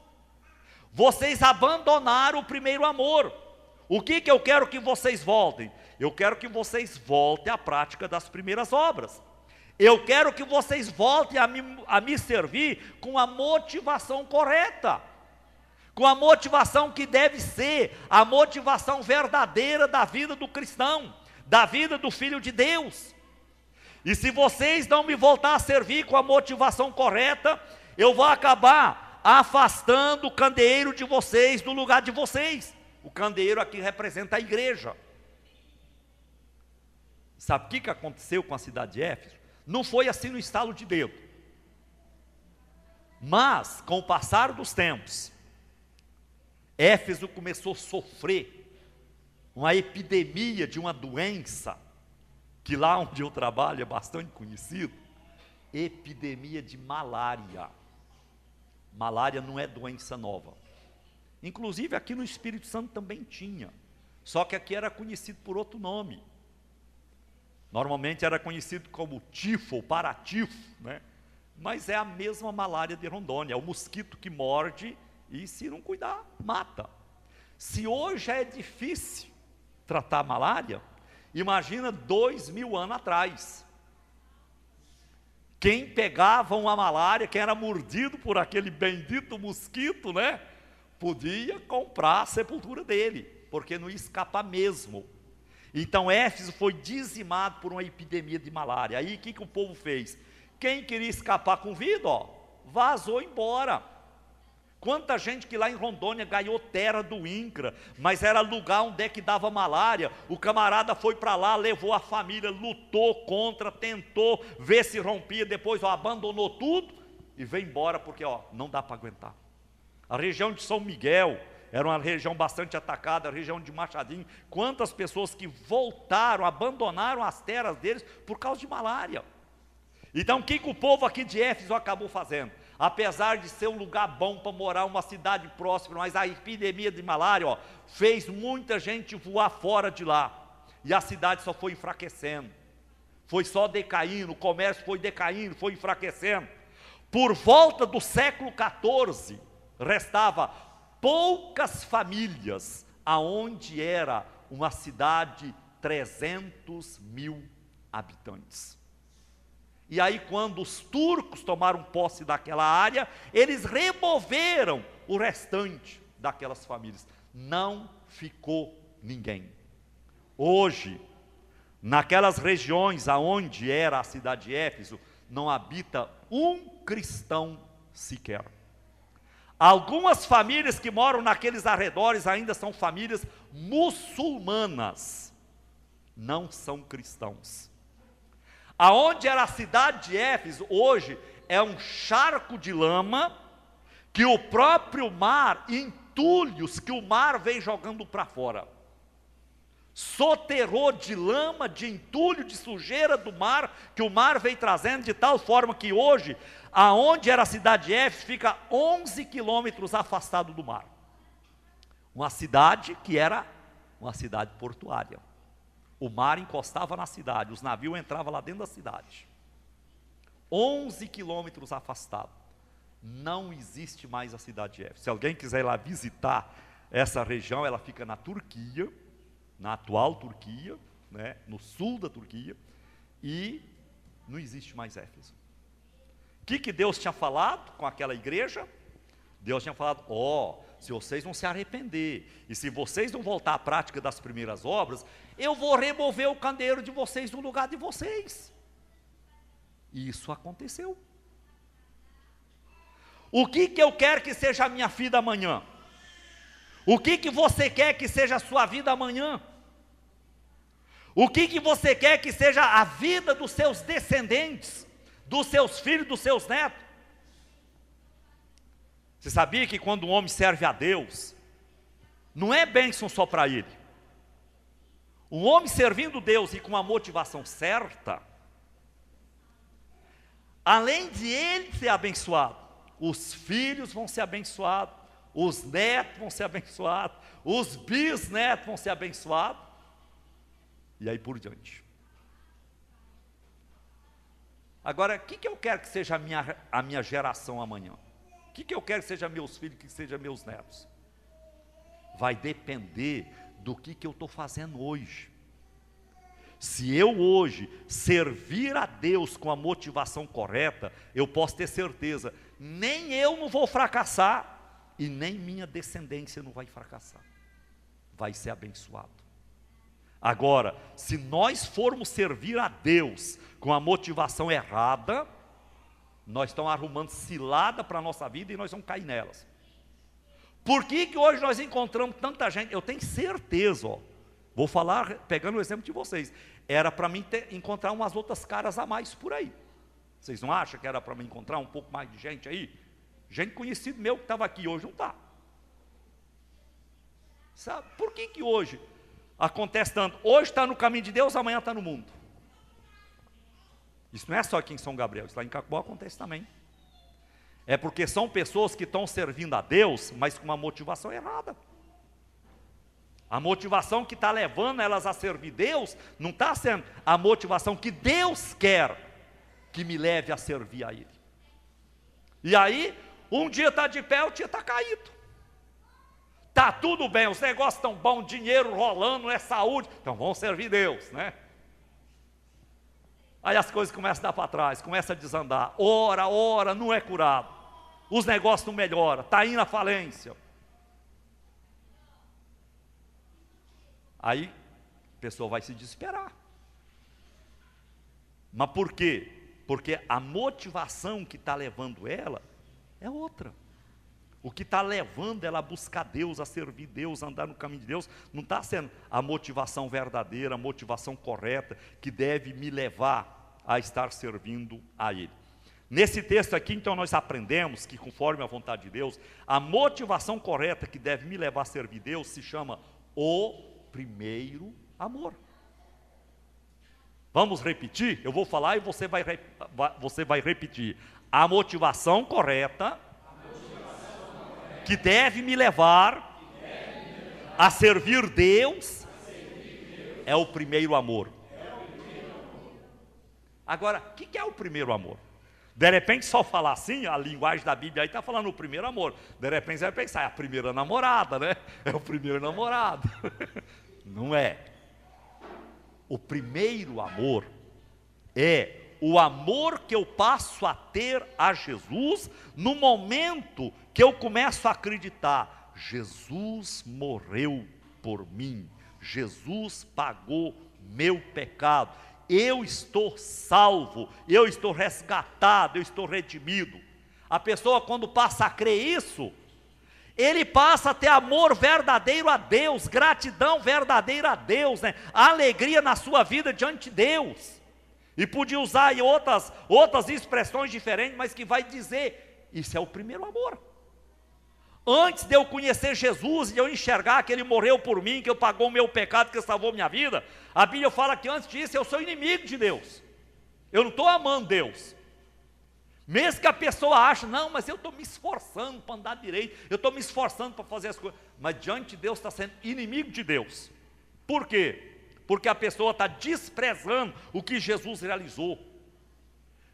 Vocês abandonaram o primeiro amor. O que eu quero que vocês voltem? Eu quero que vocês voltem à prática das primeiras obras. Eu quero que vocês voltem a me servir com a motivação correta, com a motivação que deve ser a motivação verdadeira da vida do cristão, da vida do Filho de Deus. E se vocês não me voltar a servir com a motivação correta, eu vou acabar afastando o candeeiro de vocês do lugar de vocês. O candeeiro aqui representa a igreja. Sabe o que aconteceu com a cidade de Éfeso? Não foi assim no estalo de dedo. Mas, com o passar dos tempos, Éfeso começou a sofrer uma epidemia de uma doença, que lá onde eu trabalho é bastante conhecido, epidemia de malária. Malária não é doença nova. Inclusive aqui no Espírito Santo também tinha, só que aqui era conhecido por outro nome. Normalmente era conhecido como tifo ou paratifo, né? Mas é a mesma malária de Rondônia, é o mosquito que morde e, se não cuidar, mata. Se hoje é difícil tratar a malária, imagina 2000 anos atrás. Quem pegava uma malária, quem era mordido por aquele bendito mosquito, né? Podia comprar a sepultura dele, porque não ia escapar mesmo. Então Éfeso foi dizimado por uma epidemia de malária. Aí o que o povo fez? Quem queria escapar com vida, vazou embora. Quanta gente que lá em Rondônia ganhou terra do INCRA, mas era lugar onde é que dava malária. O camarada foi para lá, levou a família, lutou contra, tentou ver se rompia, depois abandonou tudo e veio embora porque não dá para aguentar. A região de São Miguel era uma região bastante atacada, a região de Machadinho. Quantas pessoas que voltaram, abandonaram as terras deles por causa de malária. Então o que o povo aqui de Éfeso acabou fazendo? Apesar de ser um lugar bom para morar, uma cidade próxima, mas a epidemia de malária fez muita gente voar fora de lá. E a cidade só foi enfraquecendo. Foi só decaindo, o comércio foi decaindo, foi enfraquecendo. Por volta do século XIV, restava poucas famílias, aonde era uma cidade 300 mil habitantes. E aí quando os turcos tomaram posse daquela área, eles removeram o restante daquelas famílias. Não ficou ninguém. Hoje, naquelas regiões aonde era a cidade de Éfeso, não habita um cristão sequer. Algumas famílias que moram naqueles arredores ainda são famílias muçulmanas, não são cristãos. Aonde era a cidade de Éfeso, hoje é um charco de lama, que o próprio mar, entulhos que o mar vem jogando para fora. Soterrou de lama, de entulho, de sujeira do mar, que o mar vem trazendo, de tal forma que hoje, aonde era a cidade de Éfeso, fica 11 quilômetros afastado do mar. Uma cidade que era uma cidade portuária. O mar encostava na cidade, os navios entravam lá dentro da cidade. 11 quilômetros afastado. Não existe mais a cidade de Éfeso. Se alguém quiser ir lá visitar essa região, ela fica na Turquia, na atual Turquia, né, no sul da Turquia, e não existe mais Éfeso. O que Deus tinha falado com aquela igreja? Deus tinha falado, se vocês não se arrepender, e se vocês não voltar à prática das primeiras obras, eu vou remover o candeeiro de vocês do lugar de vocês. E isso aconteceu. O que eu quero que seja a minha vida amanhã? O que você quer que seja a sua vida amanhã? O que você quer que seja a vida dos seus descendentes, dos seus filhos, dos seus netos? Você sabia que quando um homem serve a Deus, não é bênção só para ele. Um homem servindo Deus e com uma motivação certa, além de ele ser abençoado, os filhos vão ser abençoados, os netos vão ser abençoados, os bisnetos vão ser abençoados, e aí por diante. Agora, o que eu quero que seja a minha geração amanhã? O que eu quero que seja meus filhos, que seja meus netos? Vai depender do que eu estou fazendo hoje. Se eu hoje servir a Deus com a motivação correta, eu posso ter certeza, nem eu não vou fracassar, e nem minha descendência não vai fracassar. Vai ser abençoado. Agora, se nós formos servir a Deus com a motivação errada, nós estamos arrumando cilada para a nossa vida e nós vamos cair nelas. Por que hoje nós encontramos tanta gente? Eu tenho certeza, vou falar, pegando o exemplo de vocês, era para mim encontrar umas outras caras a mais por aí. Vocês não acham que era para mim encontrar um pouco mais de gente aí? Gente conhecido meu que estava aqui, hoje não está. Sabe, por que hoje acontece tanto? Hoje está no caminho de Deus, amanhã está no mundo. Isso não é só aqui em São Gabriel, isso lá em Cacoal acontece também. É porque são pessoas que estão servindo a Deus, mas com uma motivação errada. A motivação que está levando elas a servir Deus, não está sendo a motivação que Deus quer que me leve a servir a Ele. E aí, um dia está de pé, outro dia está caído. Está tudo bem, os negócios estão bons, dinheiro rolando, é saúde, então vamos servir Deus, né? Aí as coisas começam a dar para trás, começam a desandar, ora, não é curado, os negócios não melhoram, está indo à falência. Aí a pessoa vai se desesperar. Mas por quê? Porque a motivação que está levando ela é outra. O que está levando ela a buscar Deus, a servir Deus, a andar no caminho de Deus, não está sendo a motivação verdadeira, a motivação correta, que deve me levar a estar servindo a Ele. Nesse texto aqui, então, nós aprendemos que, conforme a vontade de Deus, a motivação correta que deve me levar a servir Deus se chama o primeiro amor. Vamos repetir? Eu vou falar e você vai repetir. A motivação correta que deve me levar a servir Deus é o primeiro amor. Agora, o que é o primeiro amor? De repente, só falar assim, a linguagem da Bíblia aí está falando o primeiro amor. De repente, você vai pensar, é a primeira namorada, né? É o primeiro namorado. Não é. O primeiro amor é o amor que eu passo a ter a Jesus no momento que eu começo a acreditar, Jesus morreu por mim, Jesus pagou meu pecado, eu estou salvo, eu estou resgatado, eu estou redimido. A pessoa, quando passa a crer isso, ele passa a ter amor verdadeiro a Deus, gratidão verdadeira a Deus, né? Alegria na sua vida diante de Deus. E podia usar aí outras expressões diferentes, mas que vai dizer, isso é o primeiro amor. Antes de eu conhecer Jesus, de eu enxergar que Ele morreu por mim, que Ele pagou o meu pecado, que Ele salvou minha vida, a Bíblia fala que antes disso eu sou inimigo de Deus. Eu não estou amando Deus. Mesmo que a pessoa ache, não, mas eu estou me esforçando para andar direito, eu estou me esforçando para fazer as coisas, mas diante de Deus está sendo inimigo de Deus. Por quê? Porque a pessoa está desprezando o que Jesus realizou.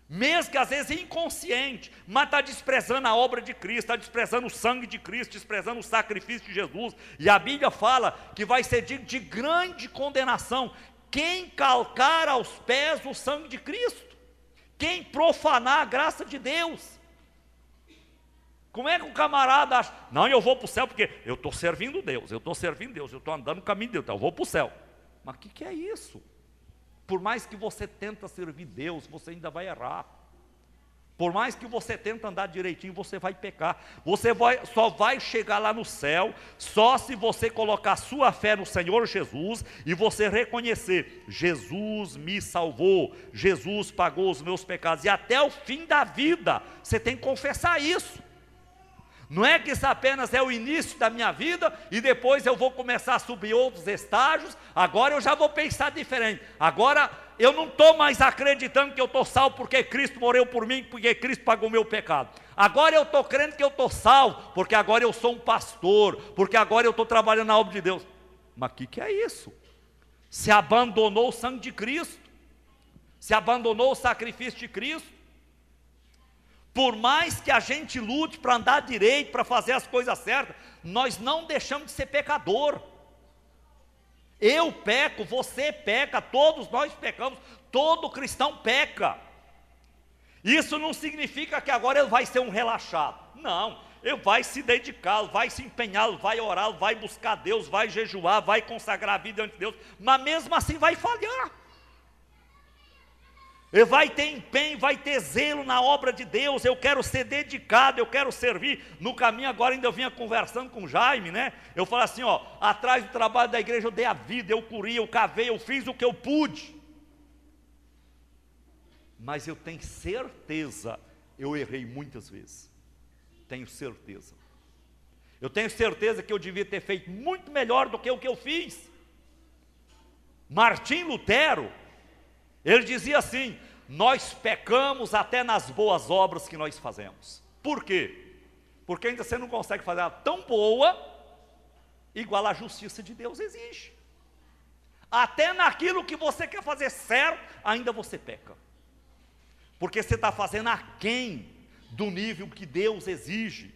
Mesmo que às vezes inconsciente, mas está desprezando a obra de Cristo, está desprezando o sangue de Cristo, desprezando o sacrifício de Jesus. E a Bíblia fala que vai ser de grande condenação quem calcar aos pés o sangue de Cristo, quem profanar a graça de Deus. Como é que o camarada acha, não, eu vou para o céu porque eu estou servindo Deus, eu estou andando no caminho de Deus, então eu vou para o céu. Mas o que é isso? Por mais que você tenta servir Deus, você ainda vai errar. Por mais que você tenta andar direitinho, você vai pecar. Só vai chegar lá no céu, só se você colocar sua fé no Senhor Jesus, e você reconhecer, Jesus me salvou, Jesus pagou os meus pecados, e até o fim da vida, você tem que confessar isso. Não é que isso apenas é o início da minha vida e depois eu vou começar a subir outros estágios, agora eu já vou pensar diferente. Agora eu não estou mais acreditando que eu estou salvo porque Cristo morreu por mim, porque Cristo pagou o meu pecado. Agora eu estou crendo que eu estou salvo, porque agora eu sou um pastor, porque agora eu estou trabalhando na obra de Deus. Mas o que é isso? Se abandonou o sangue de Cristo, se abandonou o sacrifício de Cristo. Por mais que a gente lute para andar direito, para fazer as coisas certas, nós não deixamos de ser pecador. Eu peco, você peca, todos nós pecamos, todo cristão peca. Isso não significa que agora ele vai ser um relaxado. Não, ele vai se dedicar, vai se empenhar, vai orar, vai buscar Deus, vai jejuar, vai consagrar a vida diante de Deus, mas mesmo assim vai falhar. Ele vai ter empenho, vai ter zelo na obra de Deus. Eu quero ser dedicado, eu quero servir. No caminho agora ainda eu vinha conversando com o Jaime, né? Eu falei assim, ó, atrás do trabalho da igreja eu dei a vida, eu curei, eu cavei, eu fiz o que eu pude. Mas eu tenho certeza, eu errei muitas vezes. Tenho certeza. Eu tenho certeza que eu devia ter feito muito melhor do que o que eu fiz. Martim Lutero, ele dizia assim, nós pecamos até nas boas obras que nós fazemos. Por quê? Porque ainda você não consegue fazer ela tão boa, igual a justiça de Deus exige. Até naquilo que você quer fazer certo, ainda você peca. Porque você está fazendo aquém do nível que Deus exige.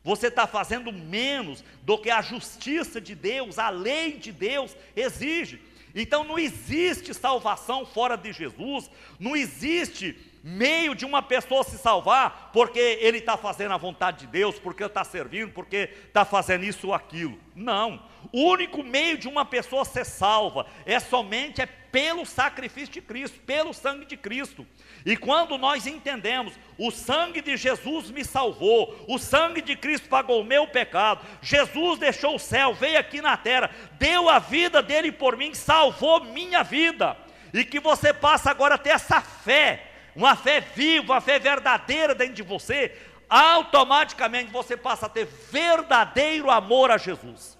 Você está fazendo menos do que a justiça de Deus, a lei de Deus exige. Então não existe salvação fora de Jesus, não existe meio de uma pessoa se salvar porque ele está fazendo a vontade de Deus, porque está servindo, porque está fazendo isso ou aquilo. Não, o único meio de uma pessoa ser salva somente pelo sacrifício de Cristo, pelo sangue de Cristo. E quando nós entendemos, o sangue de Jesus me salvou, o sangue de Cristo pagou o meu pecado, Jesus deixou o céu, veio aqui na terra, deu a vida dele por mim, salvou minha vida, e que você passa agora a ter essa fé, uma fé viva, uma fé verdadeira dentro de você, automaticamente você passa a ter verdadeiro amor a Jesus.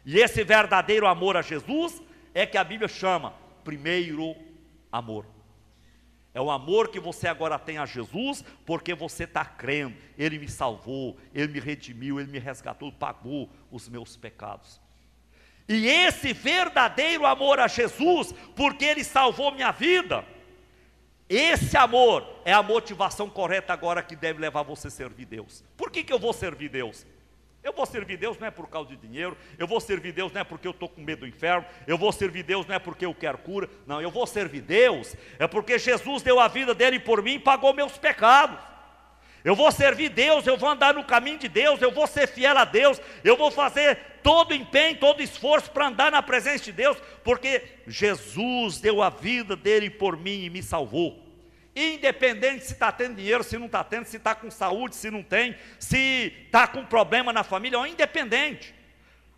E esse verdadeiro amor a Jesus é que a Bíblia chama primeiro amor. É o amor que você agora tem a Jesus, porque você está crendo, Ele me salvou, Ele me redimiu, Ele me resgatou, pagou os meus pecados. E esse verdadeiro amor a Jesus, porque Ele salvou minha vida, esse amor é a motivação correta agora que deve levar você a servir Deus. Por que eu vou servir Deus? Eu vou servir Deus não é por causa de dinheiro, eu vou servir Deus não é porque eu estou com medo do inferno, eu vou servir Deus não é porque eu quero cura, não, eu vou servir Deus, é porque Jesus deu a vida dele por mim e pagou meus pecados. Eu vou servir Deus, eu vou andar no caminho de Deus, eu vou ser fiel a Deus, eu vou fazer todo empenho, todo esforço para andar na presença de Deus, porque Jesus deu a vida dele por mim e me salvou. Independente se está tendo dinheiro, se não está tendo, se está com saúde, se não tem, se está com problema na família, independente.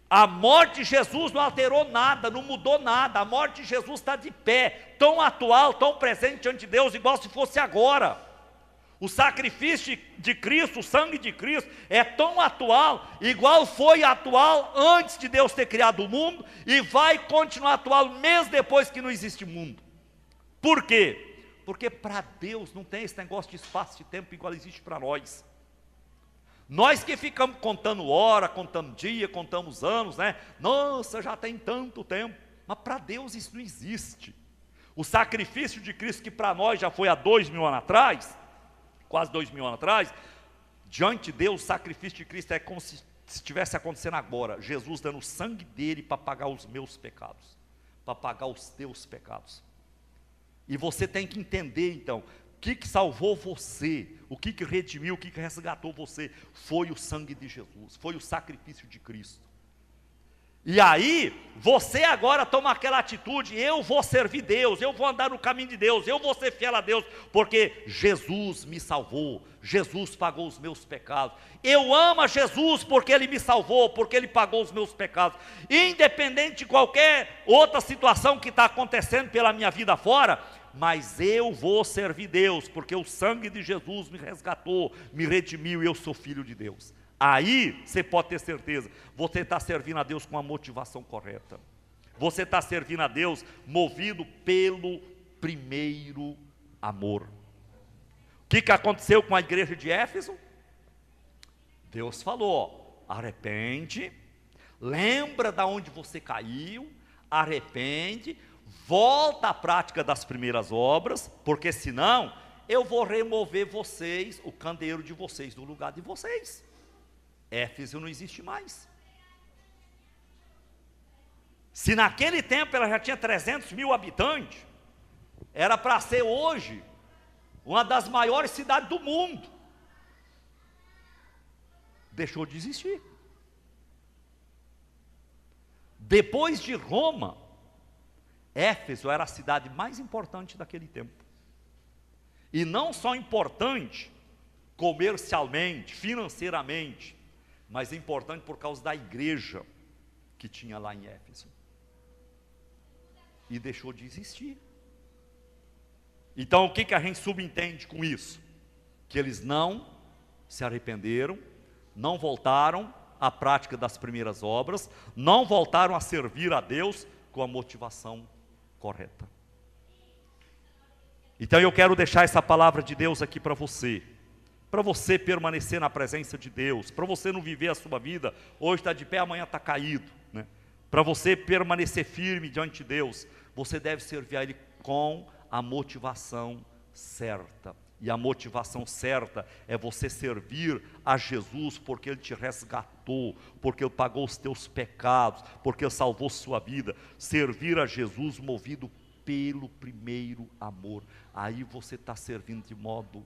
A morte de Jesus não alterou nada, não mudou nada, a morte de Jesus está de pé, tão atual, tão presente diante de Deus, igual se fosse agora. O sacrifício de Cristo, o sangue de Cristo, é tão atual, igual foi atual antes de Deus ter criado o mundo, e vai continuar atual mesmo depois que não existe mundo. Por quê? Porque para Deus não tem esse negócio de espaço de tempo igual existe para nós. Nós que ficamos contando hora, contando dia, contamos anos, né? Nossa, já tem tanto tempo. Mas para Deus isso não existe. O sacrifício de Cristo, que para nós já foi há 2000 anos atrás, quase 2000 anos atrás, diante de Deus, o sacrifício de Cristo é como se estivesse acontecendo agora. Jesus dando o sangue dele para pagar os meus pecados, para pagar os teus pecados. E você tem que entender então, o que salvou você, o que redimiu, o que resgatou você, foi o sangue de Jesus, foi o sacrifício de Cristo. E aí, você agora toma aquela atitude, eu vou servir Deus, eu vou andar no caminho de Deus, eu vou ser fiel a Deus, porque Jesus me salvou, Jesus pagou os meus pecados. Eu amo a Jesus porque Ele me salvou, porque Ele pagou os meus pecados. Independente de qualquer outra situação que está acontecendo pela minha vida fora, mas eu vou servir Deus, porque o sangue de Jesus me resgatou, me redimiu e eu sou filho de Deus. Aí você pode ter certeza, você está servindo a Deus com a motivação correta. Você está servindo a Deus movido pelo primeiro amor. O que aconteceu com a igreja de Éfeso? Deus falou, arrepende, lembra de onde você caiu, arrepende, volta à prática das primeiras obras, porque senão eu vou remover vocês, o candeeiro de vocês, do lugar de vocês. Éfeso não existe mais. Se naquele tempo ela já tinha 300 mil habitantes, era para ser hoje uma das maiores cidades do mundo. Deixou de existir. Depois de Roma, Éfeso era a cidade mais importante daquele tempo. E não só importante comercialmente, financeiramente, mas importante por causa da igreja que tinha lá em Éfeso. E deixou de existir. Então o que a gente subentende com isso? Que eles não se arrependeram, não voltaram à prática das primeiras obras, não voltaram a servir a Deus com a motivação correta. Então eu quero deixar essa palavra de Deus aqui para você, para você permanecer na presença de Deus, para você não viver a sua vida, hoje está de pé, amanhã está caído, né? Para você permanecer firme diante de Deus, você deve servir a Ele com a motivação certa. E a motivação certa é você servir a Jesus porque Ele te resgatou, porque Ele pagou os teus pecados, porque Ele salvou sua vida. Servir a Jesus movido pelo primeiro amor. Aí você está servindo de modo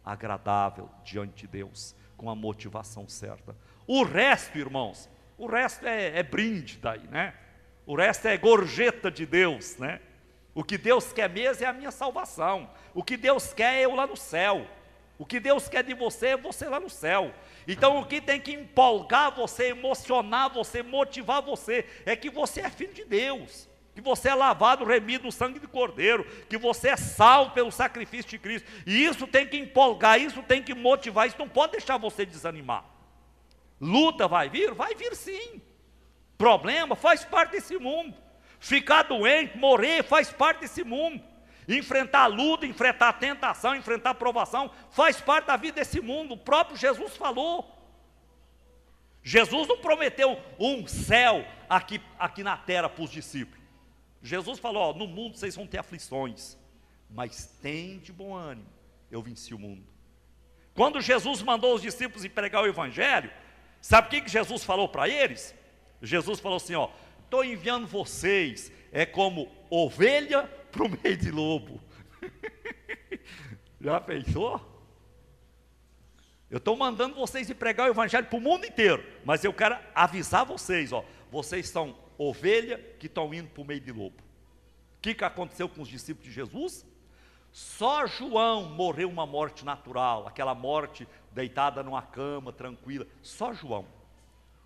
agradável diante de Deus, com a motivação certa. O resto, irmãos, o resto é brinde daí, né? O resto é gorjeta de Deus, né? O que Deus quer mesmo é a minha salvação. O que Deus quer é eu lá no céu. O que Deus quer de você é você lá no céu. Então o que tem que empolgar você, emocionar você, motivar você, é que você é filho de Deus, que você é lavado, remido no sangue de Cordeiro, que você é salvo pelo sacrifício de Cristo. E isso tem que empolgar, isso tem que motivar, isso não pode deixar você desanimar. Luta vai vir sim. Problema faz parte desse mundo. Ficar doente, morrer, faz parte desse mundo. Enfrentar a luta, enfrentar a tentação, enfrentar a provação, faz parte da vida desse mundo. O próprio Jesus falou. Jesus não prometeu um céu aqui na terra para os discípulos. Jesus falou, no mundo vocês vão ter aflições, mas tem de bom ânimo, eu venci o mundo. Quando Jesus mandou os discípulos ir pregar o evangelho, sabe o que Jesus falou para eles? Jesus falou assim, estou enviando vocês, como ovelha para o meio de lobo. Já pensou? Eu estou mandando vocês ir pregar o evangelho para o mundo inteiro, mas eu quero avisar vocês, vocês são ovelha que estão indo para o meio de lobo. O que aconteceu com os discípulos de Jesus? Só João morreu uma morte natural, aquela morte deitada numa cama, tranquila, só João.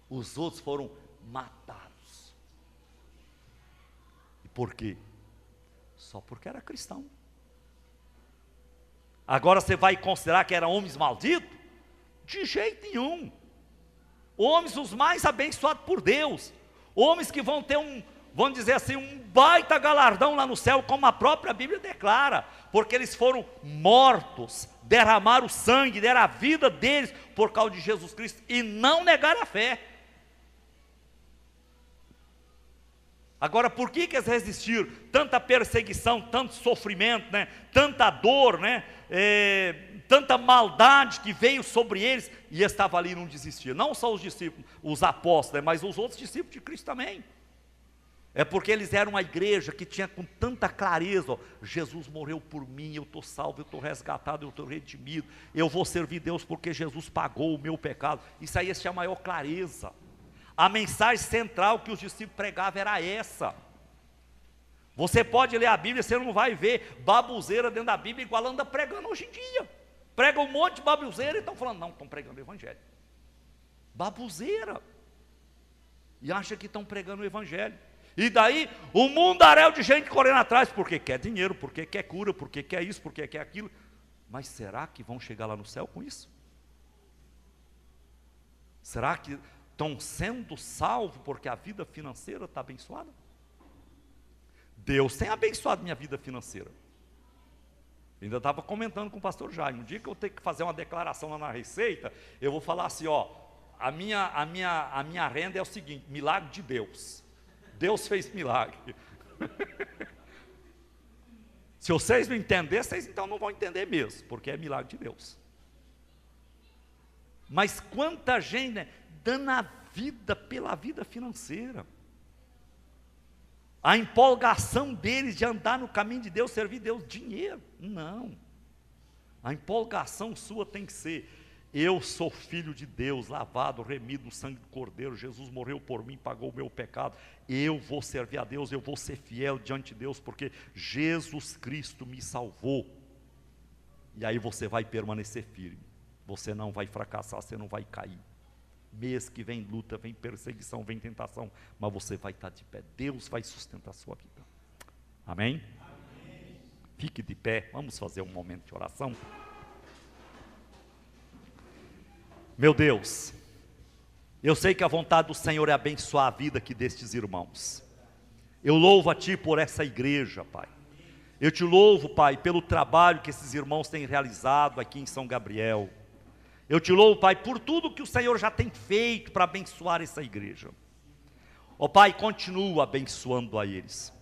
Os outros foram matados. E por quê? Só porque era cristão. Agora você vai considerar que eram homens malditos? De jeito nenhum. Homens os mais abençoados por Deus, homens que vão ter vamos dizer assim, um baita galardão lá no céu, como a própria Bíblia declara, porque eles foram mortos, derramaram sangue, deram a vida deles por causa de Jesus Cristo e não negaram a fé. Agora, por que eles resistiram? Tanta perseguição, tanto sofrimento, né? Tanta dor, né? Tanta maldade que veio sobre eles, e estava ali e não desistia. Não só os discípulos, os apóstolos, né? Mas os outros discípulos de Cristo também. É porque eles eram uma igreja que tinha com tanta clareza, Jesus morreu por mim, eu estou salvo, eu estou resgatado, eu estou redimido, eu vou servir Deus porque Jesus pagou o meu pecado. Isso aí é a maior clareza. A mensagem central que os discípulos pregavam era essa. Você pode ler a Bíblia, você não vai ver babuzeira dentro da Bíblia igual anda pregando hoje em dia. Prega um monte de babuzeira e estão falando, não, estão pregando o evangelho. Babuzeira. E acha que estão pregando o evangelho. E daí, um mundaréu de gente correndo atrás, porque quer dinheiro, porque quer cura, porque quer isso, porque quer aquilo. Mas será que vão chegar lá no céu com isso? Será que estão sendo salvos porque a vida financeira está abençoada? Deus tem abençoado minha vida financeira. Ainda estava comentando com o pastor Jaime, um dia que eu tenho que fazer uma declaração lá na Receita, eu vou falar assim, a minha renda é o seguinte, milagre de Deus. Deus fez milagre. Se vocês não entenderem, vocês então não vão entender mesmo, porque é milagre de Deus. Mas quanta gente, né, dando a vida pela vida financeira. A empolgação deles de andar no caminho de Deus, servir Deus, dinheiro. Não. A empolgação sua tem que ser, eu sou filho de Deus, lavado, remido no sangue do Cordeiro, Jesus morreu por mim, pagou o meu pecado, eu vou servir a Deus, eu vou ser fiel diante de Deus, porque Jesus Cristo me salvou. E aí você vai permanecer firme, você não vai fracassar, você não vai cair. Mês que vem luta, vem perseguição, vem tentação, mas você vai estar de pé, Deus vai sustentar a sua vida. Amém? Amém. Fique de pé, vamos fazer um momento de oração. Meu Deus, eu sei que a vontade do Senhor é abençoar a vida aqui destes irmãos. Eu louvo a Ti por essa igreja, Pai. Eu Te louvo, Pai, pelo trabalho que esses irmãos têm realizado aqui em São Gabriel. Eu te louvo, Pai, por tudo que o Senhor já tem feito para abençoar essa igreja. Ó Pai, continua abençoando a eles.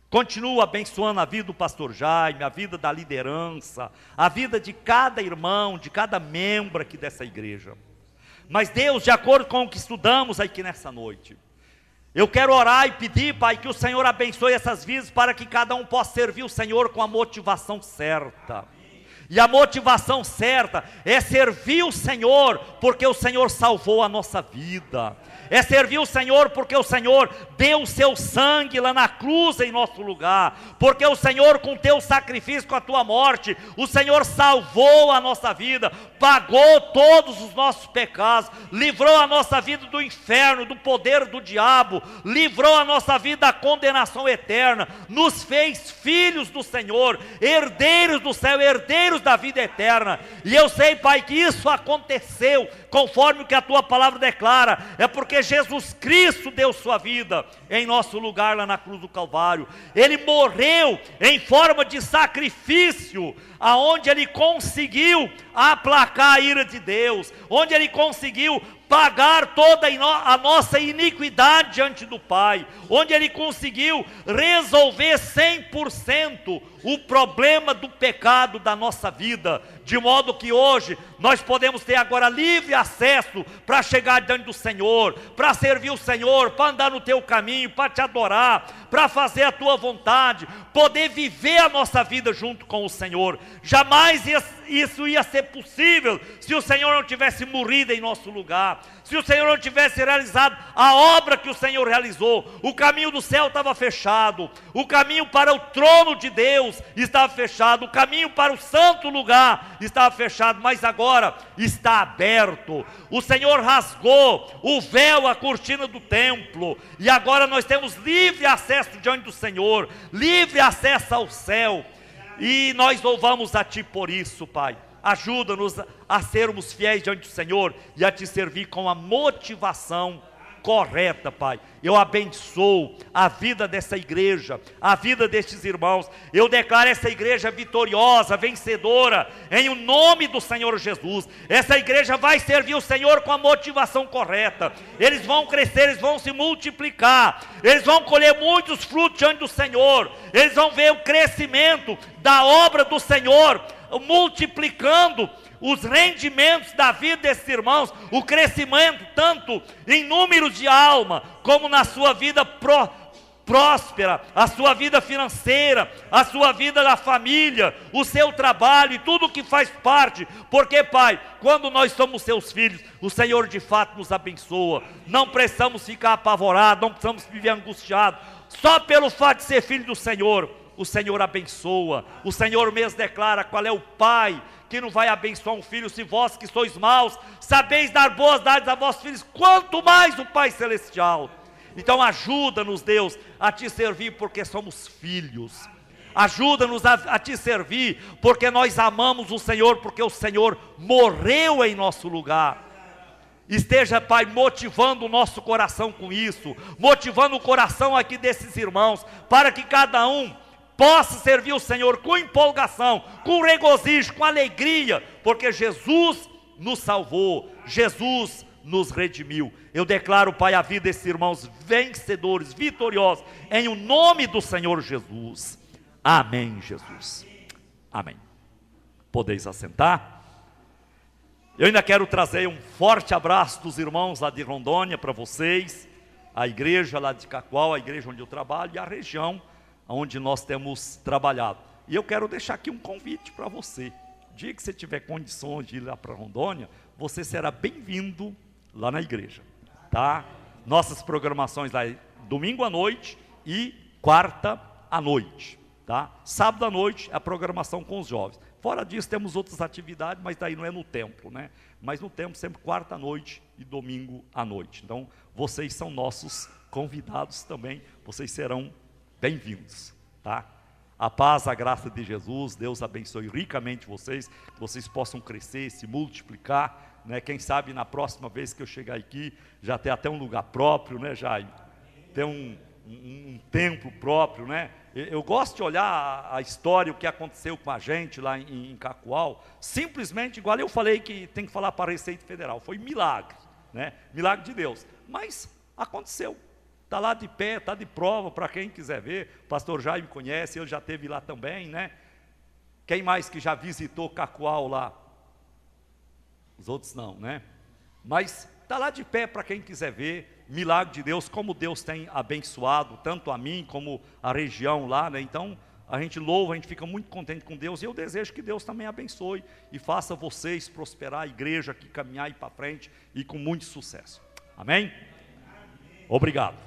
Continua abençoando a vida do pastor Jaime, a vida da liderança, a vida de cada irmão, de cada membro aqui dessa igreja. Mas Deus, de acordo com o que estudamos aqui nessa noite, eu quero orar e pedir, Pai, que o Senhor abençoe essas vidas para que cada um possa servir o Senhor com a motivação certa. E a motivação certa é servir o Senhor, porque o Senhor salvou a nossa vida. É servir o Senhor porque o Senhor deu o seu sangue lá na cruz em nosso lugar. Porque o Senhor, com o teu sacrifício, com a tua morte, o Senhor salvou a nossa vida, pagou todos os nossos pecados, livrou a nossa vida do inferno, do poder do diabo, livrou a nossa vida da condenação eterna, nos fez filhos do Senhor, herdeiros do céu, herdeiros da vida eterna. E eu sei, Pai, que isso aconteceu conforme o que a tua palavra declara, é porque Jesus Cristo deu sua vida em nosso lugar lá na cruz do Calvário. Ele morreu em forma de sacrifício, aonde ele conseguiu aplacar a ira de Deus, onde ele conseguiu pagar toda a nossa iniquidade diante do Pai, onde ele conseguiu resolver 100% o problema do pecado da nossa vida, de modo que hoje nós podemos ter agora livre acesso para chegar diante do Senhor, para servir o Senhor, para andar no teu caminho, para te adorar, para fazer a tua vontade, poder viver a nossa vida junto com o Senhor. Jamais isso ia ser possível se o Senhor não tivesse morrido em nosso lugar, se o Senhor não tivesse realizado a obra que o Senhor realizou. O caminho do céu estava fechado, o caminho para o trono de Deus estava fechado, o caminho para o santo lugar estava fechado, mas agora está aberto. O Senhor rasgou o véu, a cortina do templo, e agora nós temos livre acesso diante do Senhor, livre acesso ao céu, e nós louvamos a Ti por isso, Pai. Ajuda-nos a sermos fiéis diante do Senhor e a Te servir com a motivação correta, Pai. Eu abençoo a vida dessa igreja, a vida destes irmãos. Eu declaro essa igreja vitoriosa, vencedora, em o nome do Senhor Jesus. Essa igreja vai servir o Senhor com a motivação correta. Eles vão crescer, eles vão se multiplicar, eles vão colher muitos frutos diante do Senhor. Eles vão ver o crescimento da obra do Senhor, multiplicando os rendimentos da vida desses irmãos, o crescimento tanto em números de alma, como na sua vida próspera, a sua vida financeira, a sua vida da família, o seu trabalho e tudo que faz parte, porque, Pai, quando nós somos seus filhos, o Senhor de fato nos abençoa. Não precisamos ficar apavorados, não precisamos viver angustiados, só pelo fato de ser filho do Senhor, o Senhor abençoa. O Senhor mesmo declara qual é o Pai que não vai abençoar um filho, se vós que sois maus, sabeis dar boas dádivas a vossos filhos, quanto mais o Pai Celestial. Então ajuda-nos, Deus, a Te servir porque somos filhos. Ajuda-nos a Te servir porque nós amamos o Senhor, porque o Senhor morreu em nosso lugar. Esteja, Pai, motivando o nosso coração com isso, motivando o coração aqui desses irmãos, para que cada um possa servir o Senhor com empolgação, com regozijo, com alegria, porque Jesus nos salvou, Jesus nos redimiu. Eu declaro, Pai, a vida desses irmãos vencedores, vitoriosos, em o nome do Senhor Jesus. Amém, Jesus. Amém. Podeis assentar. Eu ainda quero trazer um forte abraço dos irmãos lá de Rondônia para vocês, a igreja lá de Cacoal, a igreja onde eu trabalho e a região onde nós temos trabalhado. E eu quero deixar aqui um convite para você. O dia que você tiver condições de ir lá para Rondônia, você será bem-vindo lá na igreja, tá? Nossas programações lá é domingo à noite e quarta à noite, tá? Sábado à noite é a programação com os jovens. Fora disso temos outras atividades, mas daí não é no templo, né? Mas no templo sempre quarta à noite e domingo à noite. Então vocês são nossos convidados também, vocês serão bem-vindos, tá? A paz, a graça de Jesus, Deus abençoe ricamente vocês, que vocês possam crescer, se multiplicar, né? Quem sabe na próxima vez que eu chegar aqui, já ter até um lugar próprio, né, Jaime? Ter um templo próprio, né? Eu gosto de olhar a história, o que aconteceu com a gente lá em Cacoal, simplesmente, igual eu falei que tem que falar para a Receita Federal, foi milagre, né? Milagre de Deus, mas aconteceu, está lá de pé, está de prova para quem quiser ver. O pastor Jaime conhece, ele já esteve lá também, né? Quem mais que já visitou Cacoal lá? Os outros não, né? Mas está lá de pé para quem quiser ver, milagre de Deus, como Deus tem abençoado, tanto a mim como a região lá, né? Então, a gente louva, a gente fica muito contente com Deus, e eu desejo que Deus também abençoe, e faça vocês prosperar, a igreja aqui, caminhar e para frente, e com muito sucesso. Amém? Obrigado.